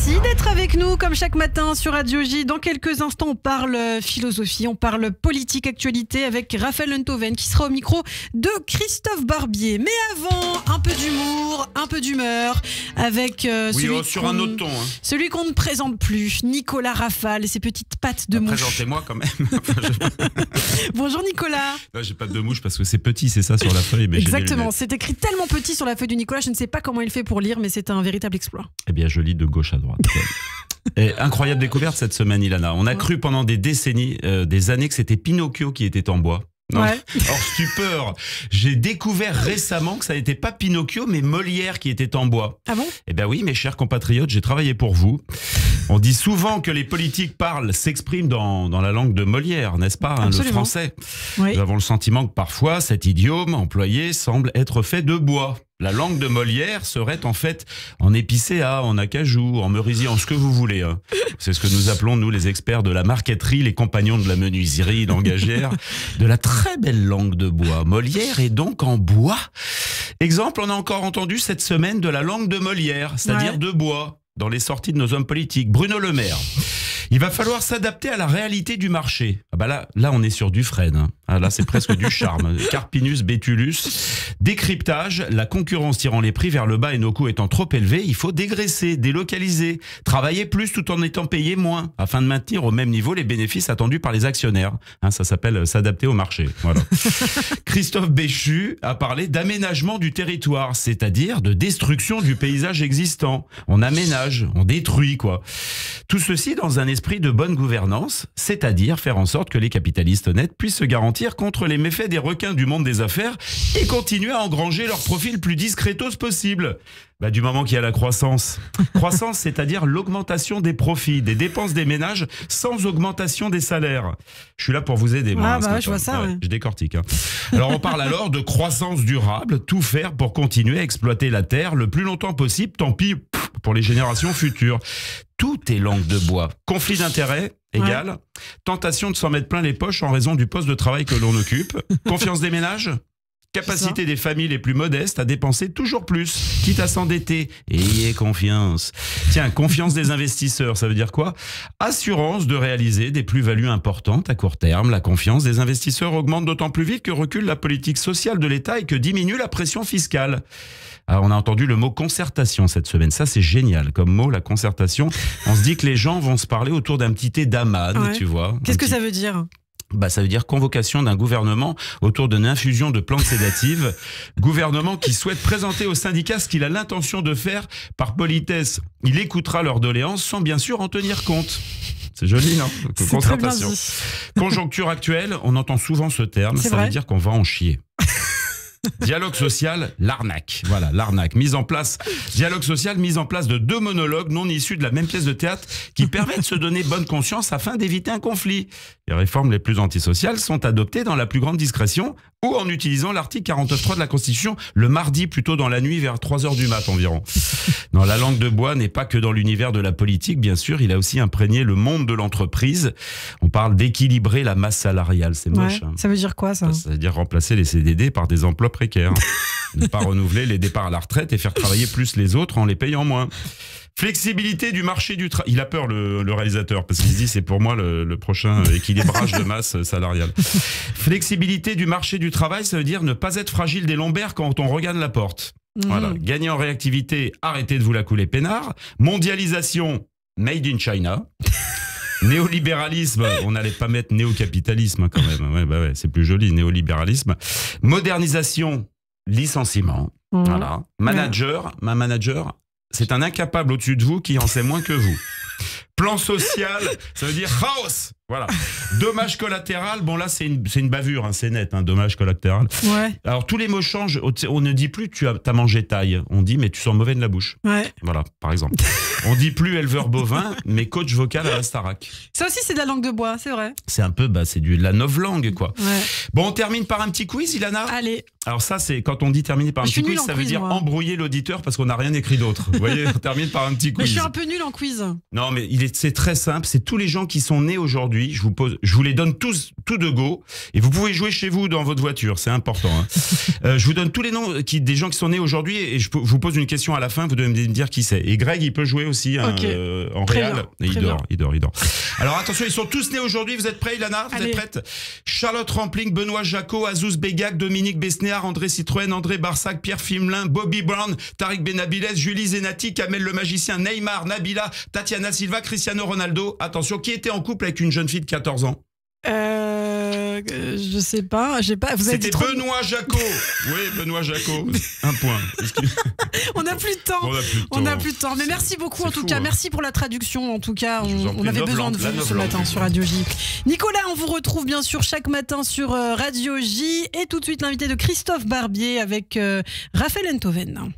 Merci d'être avec nous comme chaque matin sur Radio J. Dans quelques instants, on parle philosophie, on parle politique, actualité avec Raphaël Enthoven qui sera au micro de Christophe Barbier. Mais avant, un peu d'humour, un peu d'humeur avec sur un autre ton. Celui qu'on ne présente plus, Nicolas Rafale et ses petites pattes de mouche. Présentez-moi quand même. Bonjour Nicolas. Non, j'ai pas de mouche parce que c'est petit, c'est ça sur la feuille. Mais exactement, c'est écrit tellement petit sur la feuille de Nicolas, je ne sais pas comment il fait pour lire, mais c'est un véritable exploit. Eh bien, je lis de gauche à droite. Et incroyable découverte cette semaine, Ilana. On a cru pendant des décennies, des années que c'était Pinocchio qui était en bois. Non. Ouais. Or, stupeur, j'ai découvert récemment que ça n'était pas Pinocchio, mais Molière qui était en bois. Ah bon? Eh bien oui, mes chers compatriotes, j'ai travaillé pour vous. On dit souvent que les politiques s'expriment dans la langue de Molière, n'est-ce pas, le français. Oui. Nous avons le sentiment que parfois, cet idiome employé semble être fait de bois. La langue de Molière serait en fait en épicéa, en acajou, en merisier, en ce que vous voulez. C'est ce que nous appelons, nous, les experts de la marqueterie, les compagnons de la menuiserie langagière, de la très belle langue de bois. Molière est donc en bois. Exemple, on a encore entendu cette semaine de la langue de Molière, c'est-à-dire de bois, dans les sorties de nos hommes politiques. Bruno Le Maire. Il va falloir s'adapter à la réalité du marché. Ah bah là on est sur du Fred. Ah là, c'est presque du charme. Carpinus betulus. Décryptage, la concurrence tirant les prix vers le bas et nos coûts étant trop élevés, il faut dégraisser, délocaliser, travailler plus tout en étant payé moins, afin de maintenir au même niveau les bénéfices attendus par les actionnaires. Ça s'appelle s'adapter au marché. Voilà. Christophe Béchu a parlé d'aménagement du territoire, c'est-à-dire de destruction du paysage existant. On aménage, on détruit, quoi. Tout ceci dans un esprit de bonne gouvernance, c'est-à-dire faire en sorte que les capitalistes honnêtes puissent se garantir contre les méfaits des requins du monde des affaires et continuer à engranger leur profil le plus discretos possible. Du moment qu'il y a la croissance. Croissance, c'est-à-dire l'augmentation des profits, des dépenses des ménages sans augmentation des salaires. Je suis là pour vous aider, moi. Je vois ça. Je décortique. Alors, on parle alors de croissance durable, tout faire pour continuer à exploiter la terre le plus longtemps possible, tant pis pour les générations futures. Tout est langue de bois. Conflit d'intérêts égal. Tentation de s'en mettre plein les poches en raison du poste de travail que l'on occupe. Confiance des ménages. Capacité des familles les plus modestes à dépenser toujours plus, quitte à s'endetter. Ayez confiance. Tiens, confiance des investisseurs, ça veut dire quoi? Assurance de réaliser des plus-values importantes à court terme. La confiance des investisseurs augmente d'autant plus vite que recule la politique sociale de l'État et que diminue la pression fiscale. Alors, on a entendu le mot concertation cette semaine. Ça, c'est génial comme mot, la concertation. On se dit que les gens vont se parler autour d'un petit thé d'amade, tu vois. Qu'est-ce que ça veut dire ? Ça veut dire convocation d'un gouvernement autour d'une infusion de plantes sédatives. Gouvernement qui souhaite présenter aux syndicats ce qu'il a l'intention de faire. Par politesse, il écoutera leurs doléances sans bien sûr en tenir compte. C'est joli, non? Concertation. Conjoncture actuelle, on entend souvent ce terme. Ça veut dire qu'on va en chier. Dialogue social, l'arnaque. Voilà, l'arnaque. Dialogue social, mise en place de 2 monologues non issus de la même pièce de théâtre qui permettent de se donner bonne conscience afin d'éviter un conflit. Les réformes les plus antisociales sont adoptées dans la plus grande discrétion ou en utilisant l'article 49.3 de la Constitution le mardi, plutôt dans la nuit vers 3h du mat environ. Non, la langue de bois n'est pas que dans l'univers de la politique, bien sûr, il a aussi imprégné le monde de l'entreprise. On parle d'équilibrer la masse salariale, c'est moche. Ça veut dire quoi ça? Ça veut dire remplacer les CDD par des emplois précaires. Ne pas renouveler les départs à la retraite et faire travailler plus les autres en les payant moins. Flexibilité du marché du travail. Il a peur le réalisateur parce qu'il se dit c'est pour moi le prochain équilibrage de masse salariale. Flexibilité du marché du travail, ça veut dire ne pas être fragile des lombaires quand on regarde la porte. Voilà. Gagner en réactivité, arrêtez de vous la couler peinard. Mondialisation, made in China. Néolibéralisme, on n'allait pas mettre néocapitalisme quand même. C'est plus joli, néolibéralisme. Modernisation, licenciement. Voilà. Manager, c'est un incapable au-dessus de vous qui en sait moins que vous. Plan social, ça veut dire chaos. Voilà. Dommage collatéral, bon là c'est une bavure, c'est net, dommage collatéral. Alors tous les mots changent, on ne dit plus tu as mangé taille, on dit mais tu sens mauvais de la bouche. Voilà, par exemple. On dit plus éleveur bovin, mais coach vocal à la Starac. Ça aussi c'est de la langue de bois, c'est vrai. C'est un peu, c'est de la novlangue quoi. Bon, on termine par un petit quiz, Ilana. Allez. Alors ça c'est, quand on dit terminer par un petit quiz, ça veut dire embrouiller l'auditeur parce qu'on n'a rien écrit d'autre. Vous voyez, on termine par un petit quiz. Mais je suis un peu nul en quiz. Non mais c'est très simple, c'est tous les gens qui sont nés aujourd'hui aujourd'hui. Je vous les donne tous tout de go. Et vous pouvez jouer chez vous dans votre voiture, c'est important. Hein. Je vous donne tous les noms des gens qui sont nés aujourd'hui et je vous pose une question à la fin, vous devez me dire qui c'est. Et Greg, il peut jouer aussi hein, en réel. Il dort. Alors attention, ils sont tous nés aujourd'hui. Vous êtes prêts, Ilana? Vous êtes prête? Charlotte Rampling, Benoît Jacot, Azouz Begag, Dominique Besnéard, André Citroën, André Barsac, Pierre Fimelin, Bobby Brown, Tariq Benabilez, Julie Zenati, Kamel le magicien, Neymar, Nabila, Tatiana Silva, Cristiano Ronaldo. Attention, qui était en couple avec une jeune fille de 14 ans? Je sais pas, C'était Benoît Jacot. Oui, Benoît Jacot. Un point. On n'a plus de temps. On n'a plus de temps. Mais merci beaucoup en tout cas. Merci pour la traduction. En tout cas, on avait besoin de vous ce matin sur Radio J. Nicolas, on vous retrouve bien sûr chaque matin sur Radio J. Et tout de suite l'invité de Christophe Barbier avec Raphaël Enthoven.